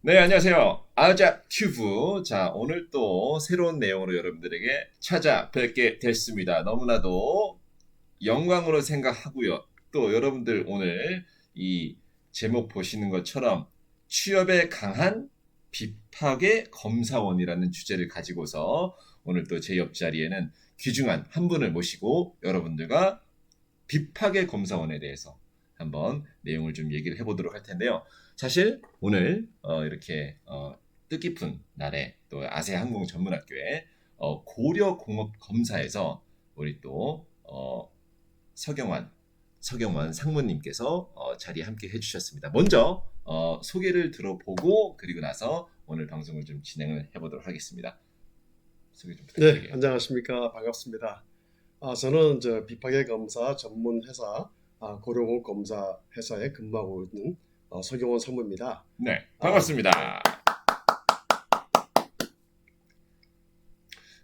네, 안녕하세요. 아자 튜브. 자, 오늘 또 새로운 내용으로 여러분들에게 찾아뵙게 됐습니다. 너무나도 영광으로 생각하고요. 또 여러분들 오늘 이 제목 보시는 것처럼 취업에 강한 비팍의 검사원이라는 주제를 가지고서 오늘 또 제 옆자리에는 귀중한 한 분을 모시고 여러분들과 비팍의 검사원에 대해서 한번 내용을 좀 얘기를 해보도록 할 텐데요. 사실 오늘 이렇게 뜻깊은 날에 또 아세항공 전문학교에 고려공업 검사에서 우리 또 서경환 상무님께서 자리에 함께 해주셨습니다. 먼저 소개를 들어보고 그리고 나서 오늘 방송을 좀 진행을 해보도록 하겠습니다. 소개 좀 네, 부탁드릴게요. 안녕하십니까. 반갑습니다. 저는 비파계 검사 전문 회사 고려공 검사 회사에 근무하고 있는 서경원 상무입니다. 네, 아, 반갑습니다.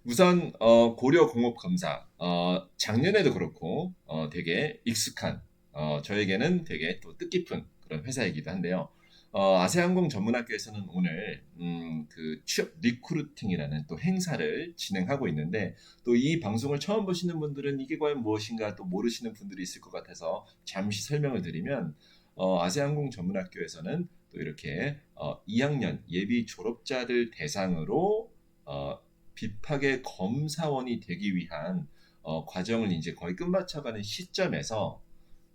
우선 고려공업검사 작년에도 그렇고 되게 익숙한 저에게는 되게 또 뜻깊은 그런 회사이기도 한데요. 아세항공 전문학교에서는 오늘 그 취업 리크루팅이라는 또 행사를 진행하고 있는데 또 이 방송을 처음 보시는 분들은 이게 과연 무엇인가 또 모르시는 분들이 있을 것 같아서 잠시 설명을 드리면 아세항공 전문학교에서는 또 이렇게 2학년 예비 졸업자들 대상으로 비팍의 검사원이 되기 위한 과정을 이제 거의 끝마쳐가는 시점에서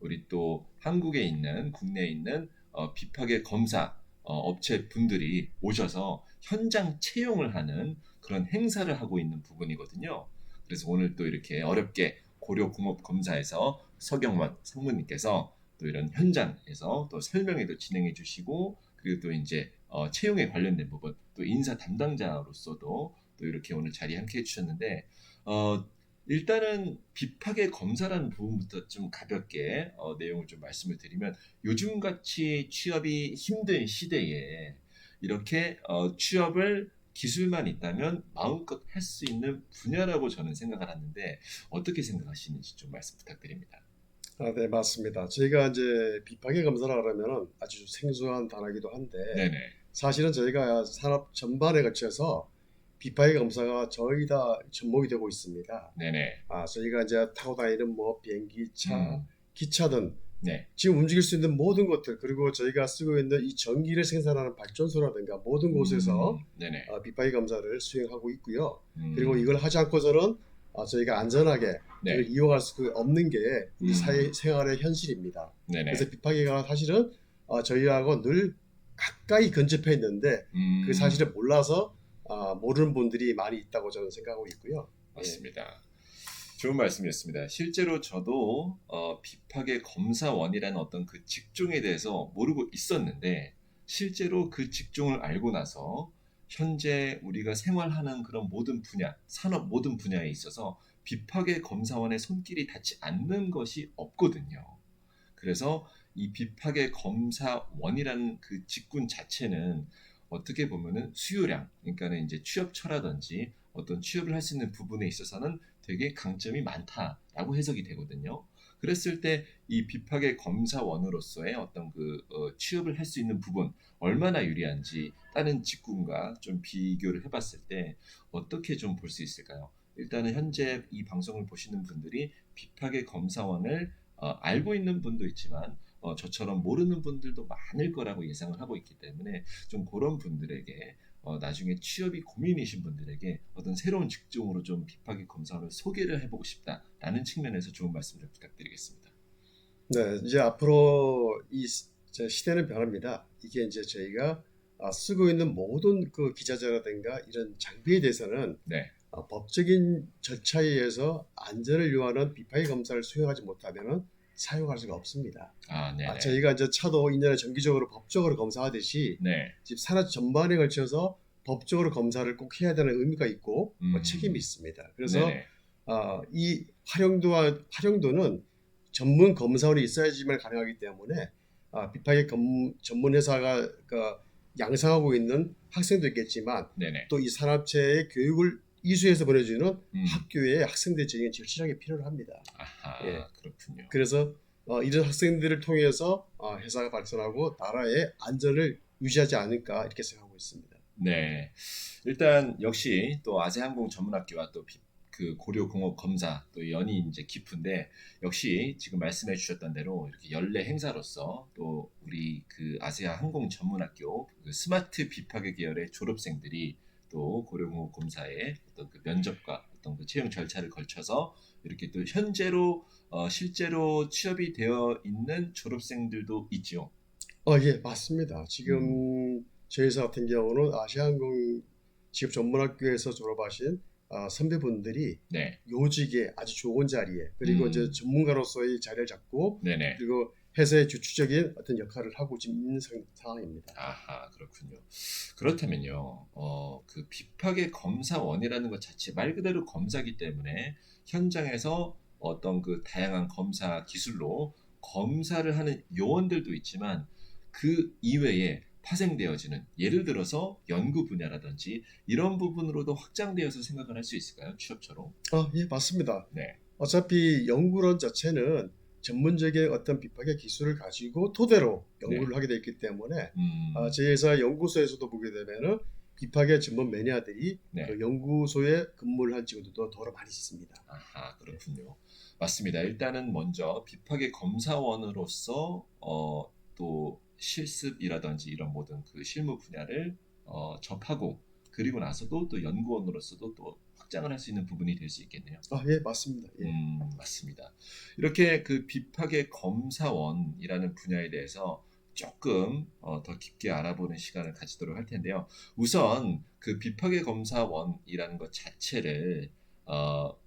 우리 또 한국에 있는 국내에 있는 비팍의 검사 업체 분들이 오셔서 현장 채용을 하는 그런 행사를 하고 있는 부분이거든요. 그래서 오늘 또 이렇게 어렵게 고려공업검사에서 서경원 상무님께서 또 이런 현장에서 또 설명회도 진행해 주시고 그리고 또 이제 채용에 관련된 부분 또 인사 담당자로서도 또 이렇게 오늘 자리에 함께 해주셨는데 일단은 비팍의 검사라는 부분부터 좀 가볍게 내용을 좀 말씀을 드리면 요즘같이 취업이 힘든 시대에 이렇게 취업을 기술만 있다면 마음껏 할 수 있는 분야라고 저는 생각을 하는데 어떻게 생각하시는지 좀 말씀 부탁드립니다. 네, 맞습니다. 저희가 비파계 검사라 그러면 아주 생소한 단어이기도 한데 네네. 사실은 저희가 산업 전반에 걸쳐서 비파계 검사가 저희 다 접목이 되고 있습니다. 네네. 저희가 타고 다니는 비행기, 차, 음. 기차 등 네. 지금 움직일 수 있는 모든 것들 그리고 저희가 쓰고 있는 이 전기를 생산하는 발전소라든가 모든 곳에서 네네. 비파이 검사를 수행하고 있고요. 그리고 음. 이걸 하지 않고서는 저희가 안전하게 네. 이걸 이용할 수 없는 게 우리 사회 음. 생활의 현실입니다. 네네. 그래서 비파이가 사실은 저희하고 늘 가까이 근접해 있는데 그 사실을 몰라서 모르는 분들이 많이 있다고 저는 생각하고 있고요. 맞습니다. 좋은 말씀이었습니다. 실제로 저도 비팍의 검사원이라는 어떤 그 직종에 대해서 모르고 있었는데 실제로 그 직종을 알고 나서 현재 우리가 생활하는 그런 모든 분야, 산업 모든 분야에 있어서 비팍의 검사원의 손길이 닿지 않는 것이 없거든요. 그래서 이 비팍의 검사원이라는 그 직군 자체는 어떻게 보면은 수요량, 그러니까는 이제 취업처라든지 어떤 취업을 할 수 있는 부분에 있어서는 되게 강점이 많다라고 해석이 되거든요. 그랬을 때 이 비팍의 검사원으로서의 어떤 그 취업을 할 수 있는 부분 얼마나 유리한지 다른 직군과 좀 비교를 해봤을 때 어떻게 좀 볼 수 있을까요? 일단은 현재 이 방송을 보시는 분들이 비팍의 검사원을 알고 있는 분도 있지만 저처럼 모르는 분들도 많을 거라고 예상을 하고 있기 때문에 좀 그런 분들에게 나중에 취업이 고민이신 분들에게 어떤 새로운 직종으로 좀 비팍의 검사원을 소개를 해보고 싶다라는 측면에서 좋은 말씀 좀 부탁드리겠습니다. 네, 이제 앞으로 시대는 변합니다. 이게 저희가 쓰고 있는 모든 그 기자재라든가 이런 장비에 대해서는 네. 법적인 절차에 의해서 안전을 요하는 비파이 검사를 수행하지 못하면 사용할 수가 없습니다. 네네. 저희가 차도 2년에 정기적으로 법적으로 검사하듯이 네. 집 산업 전반에 걸쳐서 법적으로 검사를 꼭 해야 되는 의미가 있고 책임이 있습니다. 그래서 네네. 이 활용도는 전문 검사원이 있어야지만 가능하기 때문에 비파이 전문 회사가 양성하고 있는 학생도 있겠지만 네네. 또 이 산업체의 교육을 이수해서 보내주는 학교의 학생들이 저희는 절실하게 필요로 합니다. 아하, 예. 그렇군요. 그래서 이런 학생들을 통해서 회사가 발전하고 나라의 안전을 유지하지 않을까 이렇게 생각하고 있습니다. 네. 일단 역시 또 아세항공 전문학교와 또 그 고려공업 검사 또 연이 이제 깊은데 역시 지금 말씀해 주셨던 대로 이렇게 연례 행사로서 또 우리 그 아세아 항공 전문학교 그 스마트 비파괴 계열의 졸업생들이 또 고려공업 검사의 어떤 그 면접과 어떤 그 채용 절차를 거쳐서 이렇게 또 현재로 실제로 취업이 되어 있는 졸업생들도 있죠. 예, 맞습니다. 음, 지금 저희 회사 같은 경우는 아시아항공 지급 전문학교에서 졸업하신 선배분들이 네. 요직에 아주 좋은 자리에 그리고 이제 음, 전문가로서의 자리를 잡고 네네. 그리고 회사의 주축적인 어떤 역할을 하고 지금 있는 상황입니다. 아하, 그렇군요. 그렇다면요, 그 비파계 검사원이라는 것 자체 말 그대로 검사기 때문에 현장에서 어떤 그 다양한 검사 기술로 검사를 하는 요원들도 있지만 그 이외에 파생되어지는 예를 들어서 연구 분야라든지 이런 부분으로도 확장되어서 생각을 할 수 있을까요? 취업처럼? 예, 맞습니다. 네, 어차피 연구론 자체는 전문적인 어떤 비판의 기술을 가지고 토대로 네, 연구를 하게 되어 있기 때문에 음, 제 회사 연구소에서도 보게 되면은 비파계 전문 매니아들이 네. 그 연구소에 근무를 한 직원들도 더러 많이 있습니다. 아하, 그렇군요. 맞습니다. 일단은 먼저 비파계 검사원으로서 또 실습이라든지 이런 모든 그 실무 분야를 접하고 그리고 나서도 또 연구원으로서도 또 확장을 할 수 있는 부분이 될 수 있겠네요. 예, 맞습니다. 예. 맞습니다. 이렇게 그 비파계 검사원이라는 분야에 대해서 조금 더 깊게 알아보는 시간을 가지도록 할 텐데요. 우선 그 비파계 검사원이라는 것 자체를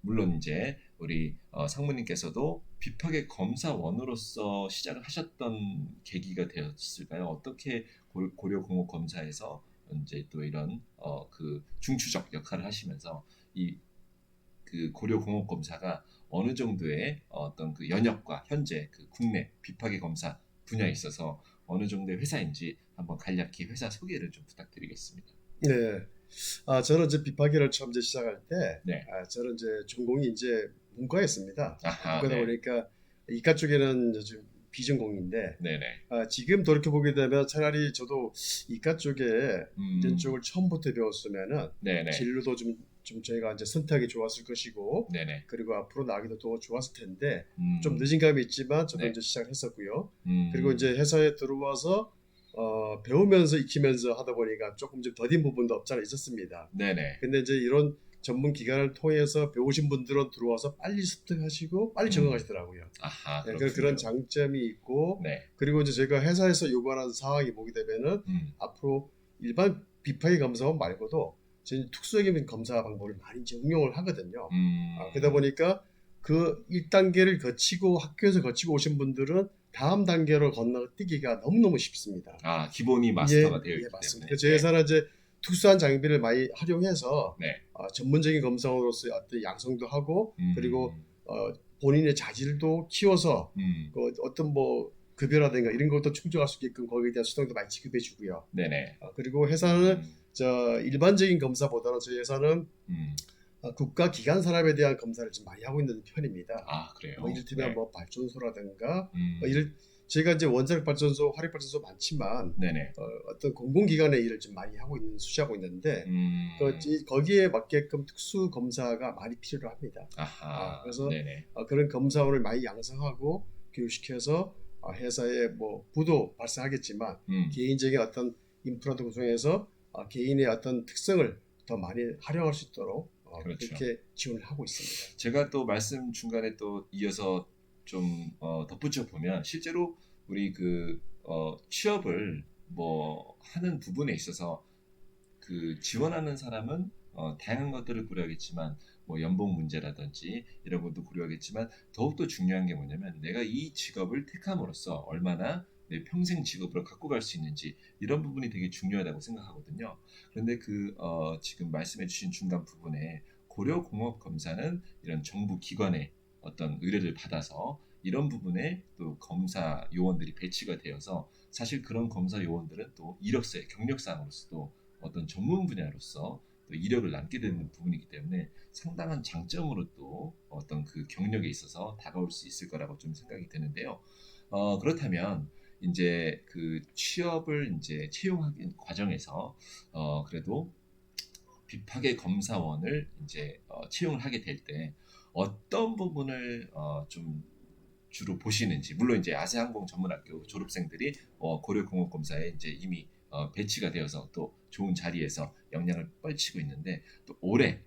물론 이제 우리 상무님께서도 비파계 검사원으로서 시작을 하셨던 계기가 되었을까요? 어떻게 고려 공업 검사에서 이제 또 이런 그 중추적 역할을 하시면서 이 그 고려 공업 검사가 어느 정도의 어떤 그 연역과 현재 그 국내 비파기 검사 분야에 있어서 어느 정도의 회사인지 한번 간략히 회사 소개를 좀 부탁드리겠습니다. 네. 저는 이제 비파기를 처음 이제 시작할 때, 네. 저는 이제 전공이 이제 문과였습니다. 아하, 문과다 네. 보니까 이과 쪽에는 이제 좀 비전공인데, 네네. 지금 돌이켜보게 되면 차라리 저도 이과 쪽에 이런 음, 쪽을 처음부터 배웠으면은 네네. 진로도 좀 저희가 이제 선택이 좋았을 것이고, 네네. 그리고 앞으로 나기도 더 좋았을 텐데, 좀 음, 늦은 감이 있지만 저도 네. 이제 시작했었고요. 그리고 이제 음, 회사에 들어와서 배우면서 익히면서 하다 보니까 조금 좀 더딘 부분도 없지 않아 있었습니다. 네네. 근데 이제 이런 전문 기관을 통해서 배우신 분들은 들어와서 빨리 습득하시고 빨리 음, 적응하시더라고요. 아하, 그런 그렇군요. 장점이 있고 네. 그리고 이제 제가 회사에서 요구하는 상황이 보게 되면은 음, 앞으로 일반 비파이 검사원 말고도 저희 특수적인 검사 방법을 많이 이제 응용을 하거든요. 그러다 음, 보니까 그 1단계를 거치고 학교에서 거치고 오신 분들은 다음 단계로 건너뛰기가 너무너무 쉽습니다. 아, 기본이 예, 마스터가 되어 예, 있기 맞습니다. 때문에. 그래서 저희 네. 회사는 이제 특수한 장비를 많이 활용해서 네. 전문적인 검사로서의 어떤 양성도 하고 그리고 음, 본인의 자질도 키워서 음, 그 어떤 뭐 급여라든가 이런 것도 충족할 수 있게끔 거기에 대한 수당도 많이 지급해 주고요. 네네. 그리고 회사는 음, 일반적인 검사보다는 저희 회사는 음. 국가 기관 산업에 대한 검사를 좀 많이 하고 있는 편입니다. 아, 뭐 그래요? 이를테면 네. 뭐 발전소라든가 뭐 음, 이를 제가 이제 원자력 발전소, 화력 발전소 많지만 네네. 어떤 공공기관의 일을 좀 많이 수시하고 있는데 음, 거기에 맞게끔 특수 검사가 많이 필요로 합니다. 아하, 그래서 네네. 그런 검사원을 많이 양성하고 교육시켜서 회사에 뭐 부도 발생하겠지만 음, 개인적인 어떤 인프라도 구성해서 개인의 어떤 특성을 더 많이 활용할 수 있도록 그렇죠. 그렇게 지원을 하고 있습니다. 제가 또 말씀 중간에 또 이어서 좀 덧붙여 보면 실제로 우리 그 취업을 뭐 하는 부분에 있어서 그 지원하는 사람은 다양한 것들을 고려하겠지만 뭐 연봉 문제라든지 이런 것도 고려하겠지만 더욱더 중요한 게 뭐냐면 내가 이 직업을 택함으로써 얼마나 내 평생 직업으로 갖고 갈 수 있는지 이런 부분이 되게 중요하다고 생각하거든요. 그런데 그 지금 말씀해주신 중간 부분에 고려공업검사는 이런 정부 기관의 어떤 의뢰를 받아서 이런 부분에 또 검사 요원들이 배치가 되어서 사실 그런 검사 요원들은 또 이력서에 경력사항으로서도 어떤 전문 분야로서 또 이력을 남게 되는 부분이기 때문에 상당한 장점으로 또 어떤 그 경력에 있어서 다가올 수 있을 거라고 좀 생각이 드는데요. 그렇다면 이제 그 취업을 이제 채용하는 과정에서 그래도 비파괴 검사원을 이제 채용을 하게 될 때 어떤 부분을 좀 주로 보시는지. 물론 이제 아세항공 전문학교 졸업생들이 고려공업검사에 이제 이미 배치가 되어서 또 좋은 자리에서 역량을 펼치고 있는데, 또 올해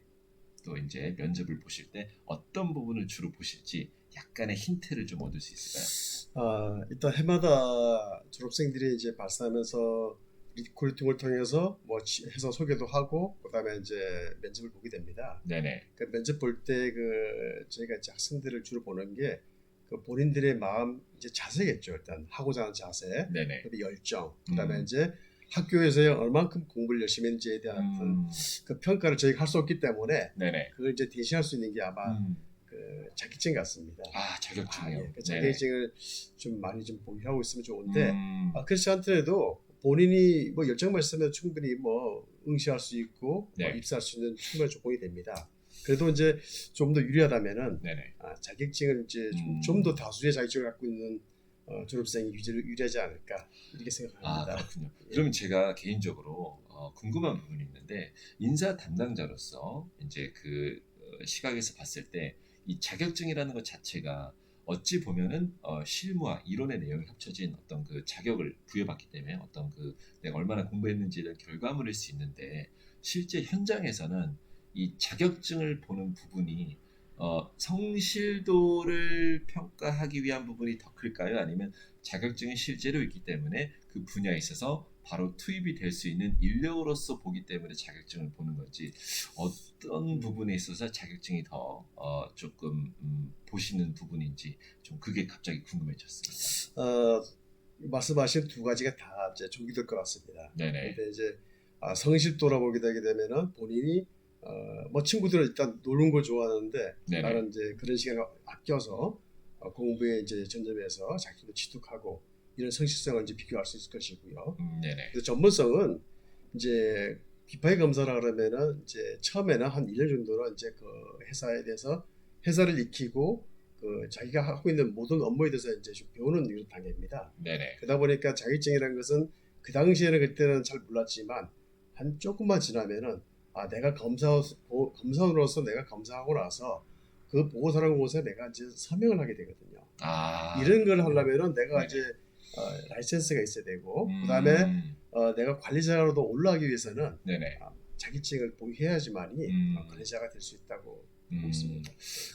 또 이제 면접을 보실 때 어떤 부분을 주로 보실지 약간의 힌트를 좀 얻을 수 있을까요? 일단 해마다 졸업생들이 이제 발사하면서 리크루팅을 통해서 뭐 해서 소개도 하고 그다음에 이제 면접을 보게 됩니다. 네네. 그 면접 볼 때 저희가 이제 학생들을 주로 보는 게 그 본인들의 마음 이제 자세겠죠. 일단 하고자 하는 자세, 네네. 그다음에 열정, 그다음에 음. 이제 학교에서 얼만큼 공부를 열심히 했는지에 대한 음. 그 평가를 저희가 할 수 없기 때문에 네네. 그걸 이제 대신할 수 있는 게 아마 음. 그 자격증 같습니다. 자격증이요. 예. 그 네네. 자격증을 좀 많이 좀 보유하고 있으면 좋은데, 음. 그렇지 않더라도 본인이 뭐 열정만 있으면 충분히 뭐 응시할 수 있고 뭐 네. 입사할 수 있는 충분한 조건이 됩니다. 그래도 이제 좀 더 유리하다면은 네네. 자격증을 이제 좀 더 다수의 자격증을 갖고 있는 졸업생이 유리하지 않을까 이렇게 생각합니다. 그렇군요. 예. 그러면 제가 개인적으로 궁금한 부분이 있는데, 인사 담당자로서 이제 그 시각에서 봤을 때 이 자격증이라는 것 자체가 어찌 보면은 실무와 이론의 내용이 합쳐진 어떤 그 자격을 부여받기 때문에 어떤 그 내가 얼마나 공부했는지에 대한 결과물일 수 있는데, 실제 현장에서는 이 자격증을 보는 부분이 성실도를 평가하기 위한 부분이 더 클까요? 아니면 자격증이 실제로 있기 때문에 그 분야에 있어서 바로 투입이 될 수 있는 인력으로서 보기 때문에 자격증을 보는 건지, 어떤 부분에 있어서 자격증이 더 조금 보시는 부분인지, 좀 그게 갑자기 궁금해졌습니다. 어, 말씀하신 두 가지가 다 이제 종이 될 것 같습니다. 네네. 근데 이제 성실도라 보게 되게 되면은 본인이 뭐 친구들은 일단 노는 걸 좋아하는데 네네. 나는 이제 그런 시간을 아껴서 공부에 이제 전념해서 자기도 취득하고 이런 성실성을 이제 비교할 수 있을 것이고요. 네네. 그래서 전문성은 이제 비파이 검사라 그러면은 이제 처음에는 한 1년 정도는 이제 그 회사에 대해서 회사를 익히고 그 자기가 하고 있는 모든 업무에 대해서 이제 좀 배우는 이런 단계입니다. 네네. 그러다 보니까 자격증이라는 것은 그 당시에는 그때는 잘 몰랐지만 한 조금만 지나면은 내가 검사원으로서 내가 검사하고 나서 그 보고서라는 곳에 내가 이제 서명을 하게 되거든요. 이런 걸 하려면은 내가 네네. 이제 라이센스가 있어야 되고 그다음에 음. 내가 관리자로도 올라가기 위해서는 네네. 자격증을 보유해야지만이 관리자가 될 수 있다고 보고 있습니다.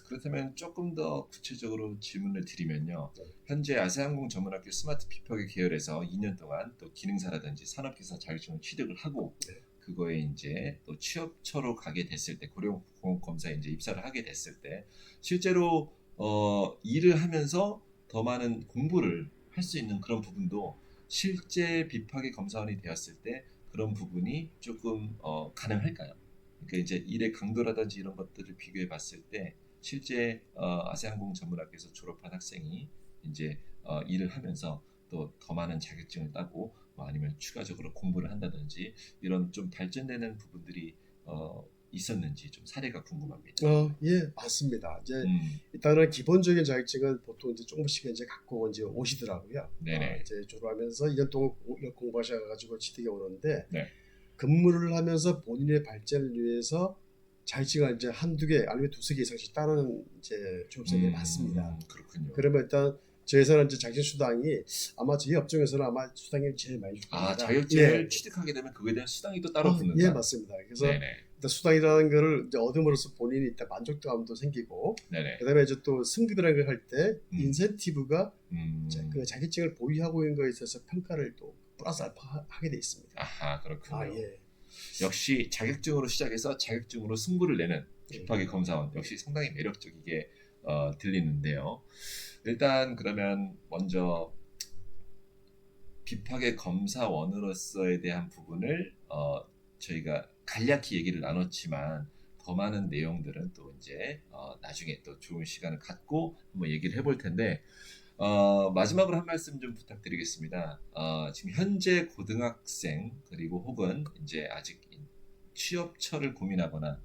그렇다면 조금 더 구체적으로 질문을 드리면요. 네. 현재 아세항공 전문학교 스마트 비파괴 계열에서 2년 동안 또 기능사라든지 산업기사 자격증을 취득을 하고, 네. 그거에 이제 또 취업처로 가게 됐을 때, 고려공업검사에 이제 입사를 하게 됐을 때 실제로 일을 하면서 더 많은 공부를 할 수 있는 그런 부분도, 실제 비파괴 검사원이 되었을 때 그런 부분이 조금 가능할까요? 그러니까 이제 일의 강도라든지 이런 것들을 비교해 봤을 때 실제 아세항공 전문학교에서 졸업한 학생이 이제 일을 하면서 또 더 많은 자격증을 따고, 뭐 아니면 추가적으로 공부를 한다든지 이런 좀 발전되는 부분들이 있었는지 좀 사례가 궁금합니다. 예, 맞습니다. 이제 음. 일단은 기본적인 자격증은 보통 이제 조금씩 이제 갖고 이제 오시더라고요. 네네. 이제 졸업하면서 2년 동안 공부하셔가지고 취득해 오는데 네. 근무를 하면서 본인의 발전을 위해서 자격증을 이제 한두 개 아니면 두세 개 이상씩 따는 이제 졸업생이 많습니다. 그렇군요. 그러면 일단 저희 회사는 이제 자격증 수당이 아마 저희 업종에서는 아마 수당이 제일 많이 줄 겁니다. 자격증을 예. 취득하게 되면 그거에 대한 수당이 또 따로 붙는다. 예, 맞습니다. 그래서 네네. 일단 수당이라는 거를 이제 얻음으로써 본인이 일단 만족감도 생기고, 네네. 그다음에 이제 또 승급이라는 걸 할 때 음. 인센티브가 음. 그 자격증을 보유하고 있는 거에 있어서 평가를 또 플러스 알파 하게 돼 있습니다. 아하, 그렇군요. 예. 역시 자격증으로 시작해서 자격증으로 승부를 내는 예. 비파괴 검사원, 역시 상당히 매력적이게 들리는데요. 일단 그러면 먼저 비파괴 검사원으로서에 대한 부분을 저희가 간략히 얘기를 나눴지만, 더 많은 내용들은 또 이제 나중에 또 좋은 시간을 갖고 한번 얘기를 해볼 텐데, 마지막으로 한 말씀 좀 부탁드리겠습니다. 지금 현재 고등학생, 그리고 혹은 이제 아직 취업처를 고민하거나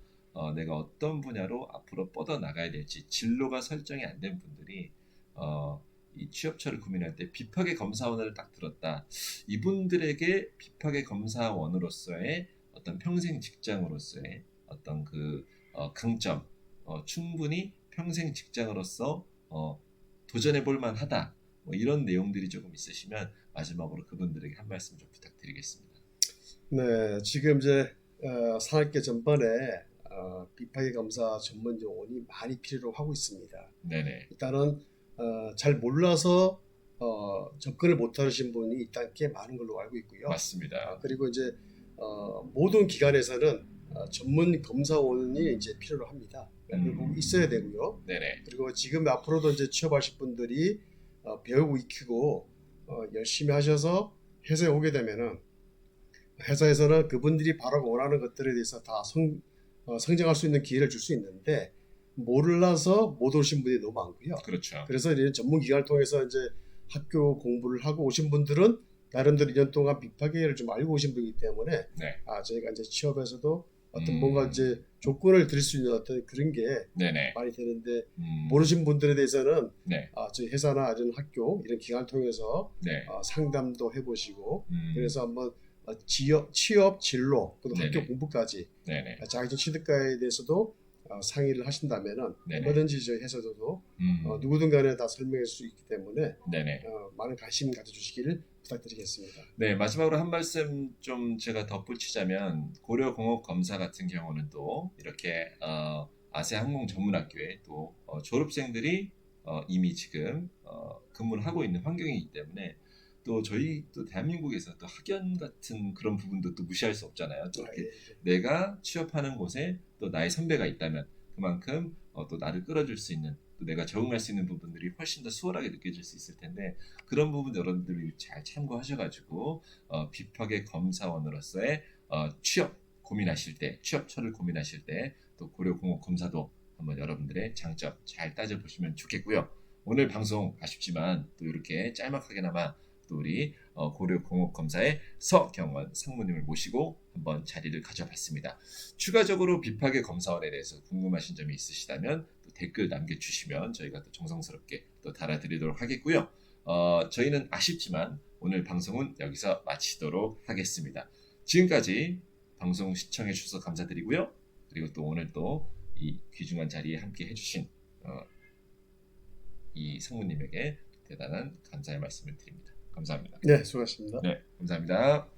내가 어떤 분야로 앞으로 뻗어 나가야 될지 진로가 설정이 안 된 분들이 이 취업처를 고민할 때 비파계 검사원을 딱 들었다. 이분들에게 비파계 검사원으로서의 어떤 평생 직장으로서의 어떤 그 강점, 충분히 평생 직장으로서 도전해 볼 만하다. 뭐 이런 내용들이 조금 있으시면 마지막으로 그분들에게 한 말씀 좀 부탁드리겠습니다. 네, 지금 이제 산학계 전반에 비파기 검사 전문 요원이 많이 필요로 하고 있습니다. 네네. 일단은 잘 몰라서 접근을 못 하신 분이 일단 꽤 많은 걸로 알고 있고요. 맞습니다. 그리고 이제 모든 기관에서는 전문 검사원이 이제 필요로 합니다. 그리고 있어야 되고요. 네네. 그리고 지금 앞으로도 이제 취업하실 분들이 배우고 익히고 열심히 하셔서 회사에 오게 되면은 회사에서는 그분들이 바로 원하는 것들에 대해서 다 성장할 수 있는 기회를 줄 수 있는데 몰라서 못 오신 분이 너무 많고요. 그렇죠. 그래서 이제 전문 기관을 통해서 이제 학교 공부를 하고 오신 분들은 나름대로 2년 동안 비파계를 좀 알고 오신 분이기 때문에 네. 저희가 이제 취업에서도 어떤 뭔가 이제 조건을 드릴 수 있는 어떤 그런 게 네네. 많이 되는데 모르신 분들에 대해서는 네. 저희 회사나 이런 학교 이런 기관을 통해서 네. 상담도 해보시고 그래서 한번 취업 진로 그리고 네네. 학교 공부까지 네네. 자격증 취득과에 대해서도 상의를 하신다면은 네네. 얼마든지 저희 회사에서도 누구든 간에 다 설명할 수 있기 때문에 네네. 많은 관심 가져주시기를 부탁드리겠습니다. 네, 마지막으로 한 말씀 좀 제가 덧붙이자면 고려공업검사 같은 경우는 또 이렇게 아세항공 전문학교에 또 졸업생들이 이미 지금 근무를 하고 있는 환경이기 때문에 또 저희 또 대한민국에서 또 학연 같은 그런 부분도 또 무시할 수 없잖아요. 또 이렇게 내가 취업하는 곳에 또 나의 선배가 있다면 그만큼 또 나를 끌어줄 수 있는 또 내가 적응할 수 있는 부분들이 훨씬 더 수월하게 느껴질 수 있을 텐데 그런 부분 여러분들이 잘 참고하셔가지고 비파계 검사원으로서의 취업 고민하실 때 취업처를 고민하실 때 또 고려공업검사도 한번 여러분들의 장점 잘 따져보시면 좋겠고요. 오늘 방송 아쉽지만 또 이렇게 짤막하게나마 또 우리 고려공업검사의 서경원 상무님을 모시고 한번 자리를 가져봤습니다. 추가적으로 비파계 검사원에 대해서 궁금하신 점이 있으시다면 또 댓글 남겨주시면 저희가 또 정성스럽게 또 달아드리도록 하겠고요. 저희는 아쉽지만 오늘 방송은 여기서 마치도록 하겠습니다. 지금까지 방송 시청해 주셔서 감사드리고요. 그리고 또 오늘 또 이 귀중한 자리에 함께 해주신 이 상무님에게 대단한 감사의 말씀을 드립니다. 감사합니다. 네, 수고하셨습니다. 네, 감사합니다.